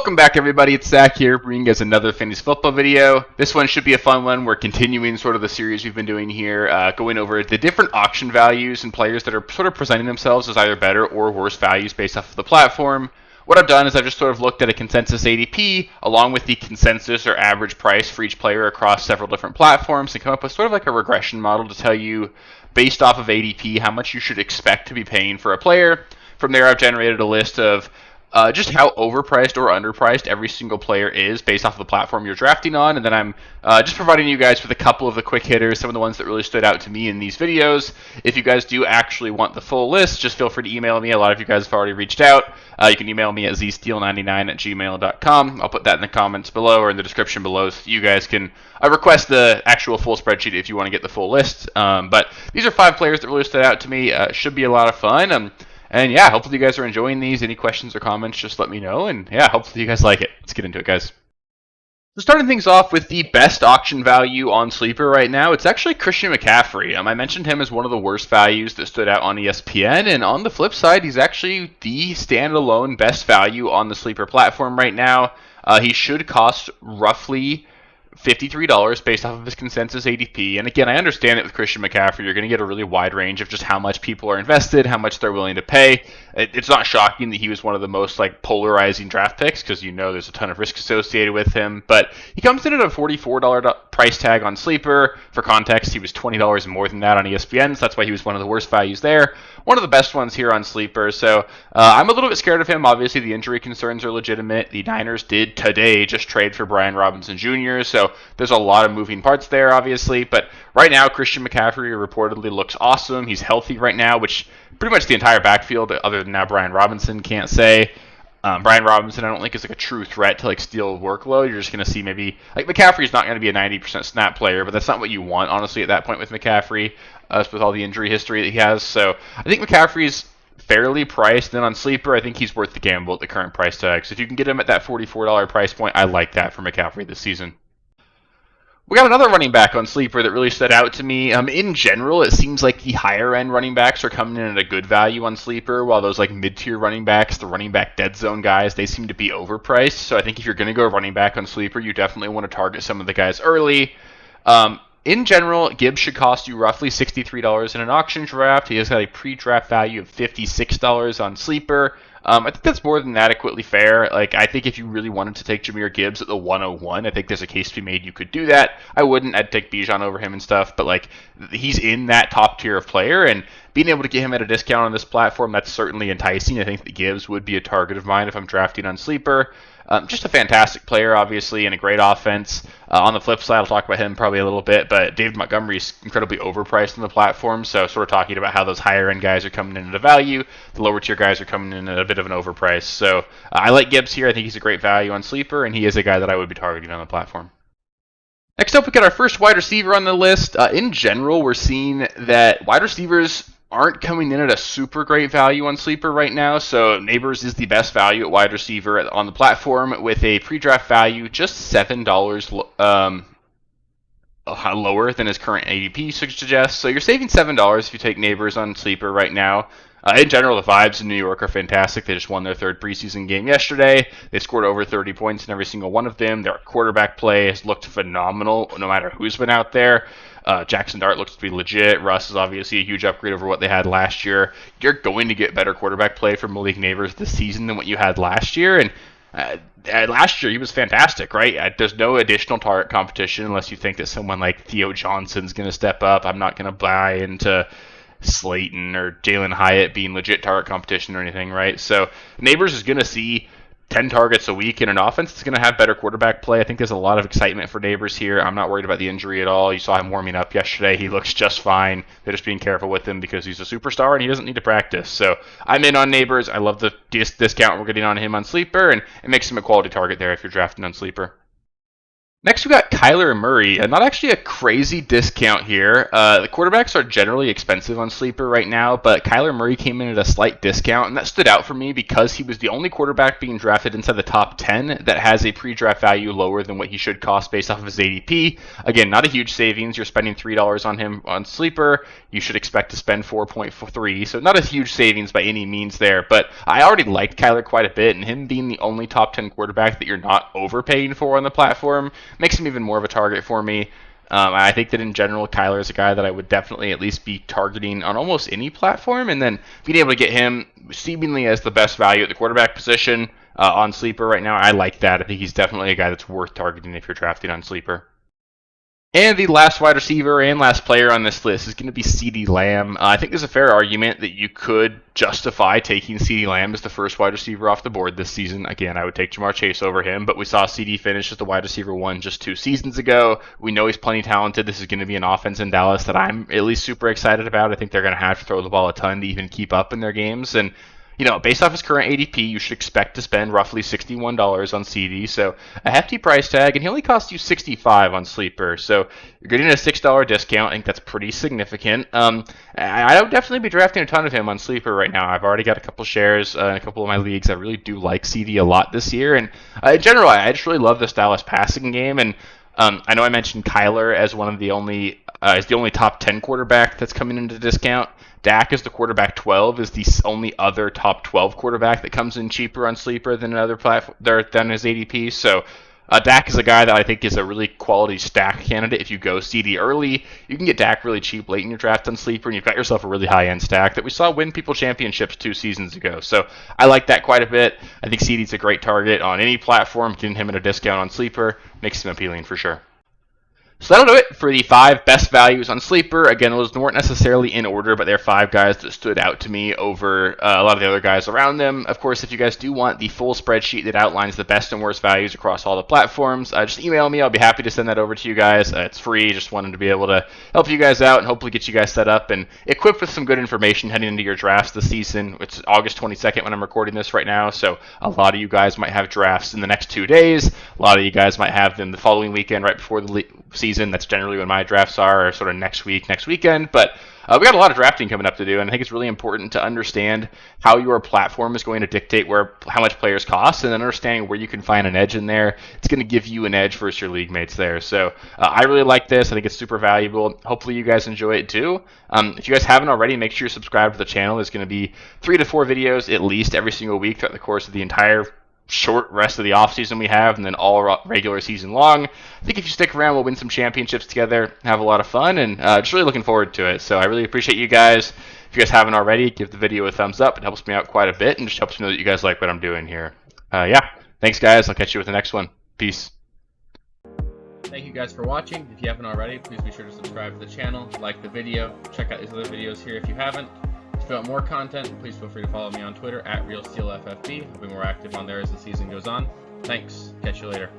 Welcome back, everybody. It's Zach here, bringing you guys another fantasy football video. This one should be a fun one. We're continuing sort of the series we've been doing here, going over the different auction values and players that are sort of presenting themselves as either better or worse values based off of the platform. What I've done is I've just sort of looked at a consensus ADP along with the consensus or average price for each player across several different platforms and come up with sort of like a regression model to tell you, based off of ADP, how much you should expect to be paying for a player. From there, I've generated a list of just how overpriced or underpriced every single player is based off of the platform you're drafting on. And then I'm just providing you guys with a couple of the quick hitters, some of the ones that really stood out to me in these videos. If you guys do actually want the full list, just feel free to email me. A lot of you guys have already reached out. You can email me at zsteel99@gmail.com. I'll put that in the comments below or in the description below so you guys can request the actual full spreadsheet if you want to get the full list. But these are 5 players that really stood out to me. Should be a lot of fun. And yeah, hopefully you guys are enjoying these. Any questions or comments, just let me know. And yeah, hopefully you guys like it. Let's get into it, guys. So starting things off with the best auction value on Sleeper right now, it's actually Christian McCaffrey. I mentioned him as one of the worst values that stood out on ESPN. And on the flip side, he's actually the standalone best value on the Sleeper platform right now. He should cost roughly $53 based off of his consensus ADP. And again, I understand that with Christian McCaffrey, you're going to get a really wide range of just how much people are invested, how much they're willing to pay. It's not shocking that he was one of the most polarizing draft picks because there's a ton of risk associated with him. But he comes in at a $44 price tag on Sleeper. For context, he was $20 more than that on ESPN, so that's why he was one of the worst values there. One of the best ones here on Sleeper. So I'm a little bit scared of him. Obviously, the injury concerns are legitimate. The Niners did today just trade for Brian Robinson Jr., so there's a lot of moving parts there, obviously. But right now, Christian McCaffrey reportedly looks awesome. He's healthy right now, which pretty much the entire backfield, other than now Brian Robinson, can't say. Brian Robinson, I don't think is a true threat to steal workload. You're just going to see maybe McCaffrey's not going to be a 90% snap player, but that's not what you want, honestly, at that point with McCaffrey, with all the injury history that he has. So I think McCaffrey's fairly priced. Then on Sleeper, I think he's worth the gamble at the current price tag. So if you can get him at that $44 price point, I like that for McCaffrey this season. We got another running back on Sleeper that really stood out to me. In general, it seems like the higher-end running backs are coming in at a good value on Sleeper, while those mid-tier running backs, the running back dead zone guys, they seem to be overpriced. So I think if you're going to go running back on Sleeper, you definitely want to target some of the guys early. In general, Gibbs should cost you roughly $63 in an auction draft. He has got a pre-draft value of $56 on Sleeper. I think that's more than adequately fair. I think if you really wanted to take Jir Gibbs at the 101, I think there's a case to be made you could do that. I wouldn't. I'd take Bijan over him and stuff, but he's in that top tier of player, and being able to get him at a discount on this platform, that's certainly enticing. I think that Gibbs would be a target of mine if I'm drafting on Sleeper. Just a fantastic player, obviously, and a great offense. On the flip side, I'll talk about him probably a little bit, but David Montgomery is incredibly overpriced on the platform, so sort of talking about how those higher-end guys are coming in at a value, the lower-tier guys are coming in at a bit of an overprice. So I like Gibbs here. I think he's a great value on Sleeper, and he is a guy that I would be targeting on the platform. Next up, we got our first wide receiver on the list. In general, we're seeing that wide receivers aren't coming in at a super great value on Sleeper right now. So Neighbors is the best value at wide receiver on the platform with a pre-draft value just $7 lower than his current ADP suggests. So you're saving $7 if you take Neighbors on Sleeper right now. In general, the vibes in New York are fantastic. They just won their 3rd preseason game yesterday. They scored over 30 points in every single one of them. Their quarterback play has looked phenomenal no matter who's been out there. Jackson Dart looks to be legit. Russ is obviously a huge upgrade over what they had last year. You're going to get better quarterback play from Malik Neighbors this season than what you had last year. And last year he was fantastic, right? There's no additional target competition unless you think that someone like Theo Johnson's going to step up. I'm not going to buy into Slayton or Jalen Hyatt being legit target competition or anything, right? So Neighbors is going to see 10 targets a week in an offense that's going to have better quarterback play. I think there's a lot of excitement for Neighbors here. I'm not worried about the injury at all. You saw him warming up yesterday. He looks just fine. They're just being careful with him because he's a superstar and he doesn't need to practice. So I'm in on Neighbors. I love the discount we're getting on him on Sleeper, and it makes him a quality target there if you're drafting on Sleeper. Next, we got Kyler Murray. Not actually a crazy discount here. The quarterbacks are generally expensive on Sleeper right now, but Kyler Murray came in at a slight discount, and that stood out for me because he was the only quarterback being drafted inside the top 10 that has a pre-draft value lower than what he should cost based off of his ADP. Again, not a huge savings. You're spending $3 on him on Sleeper. You should expect to spend 4.3, so not a huge savings by any means there. But I already liked Kyler quite a bit, and him being the only top 10 quarterback that you're not overpaying for on the platform makes him even more of a target for me. I think that in general, Kyler is a guy that I would definitely at least be targeting on almost any platform, and then being able to get him seemingly as the best value at the quarterback position on Sleeper right now, I like that. I think he's definitely a guy that's worth targeting if you're drafting on Sleeper. And the last wide receiver and last player on this list is going to be CeeDee Lamb. I think there's a fair argument that you could justify taking CeeDee Lamb as the first wide receiver off the board this season. Again, I would take Jamar Chase over him, but we saw CD finish as the wide receiver 1 just 2 seasons ago. We know he's plenty talented. This is going to be an offense in Dallas that I'm at least super excited about. I think they're going to have to throw the ball a ton to even keep up in their games. And based off his current ADP, you should expect to spend roughly $61 on CD, so a hefty price tag, and he only costs you $65 on Sleeper, so you're getting a $6 discount. I think that's pretty significant. I would definitely be drafting a ton of him on Sleeper right now. I've already got a couple shares in a couple of my leagues. I really do like CD a lot this year, and in general, I just really love this Dallas passing game, and I know I mentioned Kyler as one of the only top 10 quarterback that's coming into discount. Dak is the quarterback 12, is the only other top 12 quarterback that comes in cheaper on Sleeper than another platform than his ADP. So Dak is a guy that I think is a really quality stack candidate. If you go CD early, you can get Dak really cheap late in your draft on Sleeper, and you've got yourself a really high-end stack that we saw win people championships 2 seasons ago. So I like that quite a bit. I think CD's a great target on any platform. Getting him at a discount on Sleeper makes him appealing for sure. So that'll do it for the 5 best values on Sleeper. Again, those weren't necessarily in order, but they're 5 guys that stood out to me over a lot of the other guys around them. Of course, if you guys do want the full spreadsheet that outlines the best and worst values across all the platforms, just email me. I'll be happy to send that over to you guys. It's free. Just wanted to be able to help you guys out and hopefully get you guys set up and equipped with some good information heading into your drafts this season. It's August 22nd when I'm recording this right now, so a lot of you guys might have drafts in the next 2 days. A lot of you guys might have them the following weekend right before the season. That's generally when my drafts are, or sort of next weekend. But we got a lot of drafting coming up to do, and I think it's really important to understand how your platform is going to dictate how much players cost, and then understanding where you can find an edge in there. It's going to give you an edge versus your league mates there. So I really like this. I think it's super valuable. Hopefully you guys enjoy it too. If you guys haven't already, make sure you're subscribed to the channel. There's going to be 3 to 4 videos at least every single week throughout the course of the entire short rest of the off season we have, and then all regular season long. I think if you stick around, we'll win some championships together, have a lot of fun, and just really looking forward to it. So I really appreciate you guys. If you guys haven't already, give the video a thumbs up. It helps me out quite a bit and just helps me know that you guys like what I'm doing here. Yeah, thanks guys. I'll catch you with the next one. Peace. Thank you guys for watching. If you haven't already, please be sure to subscribe to the channel, like the video, check out these other videos here if you haven't. If you want more content, please feel free to follow me on Twitter @RealSteelFFB. I'll be more active on there as the season goes on. Thanks. Catch you later.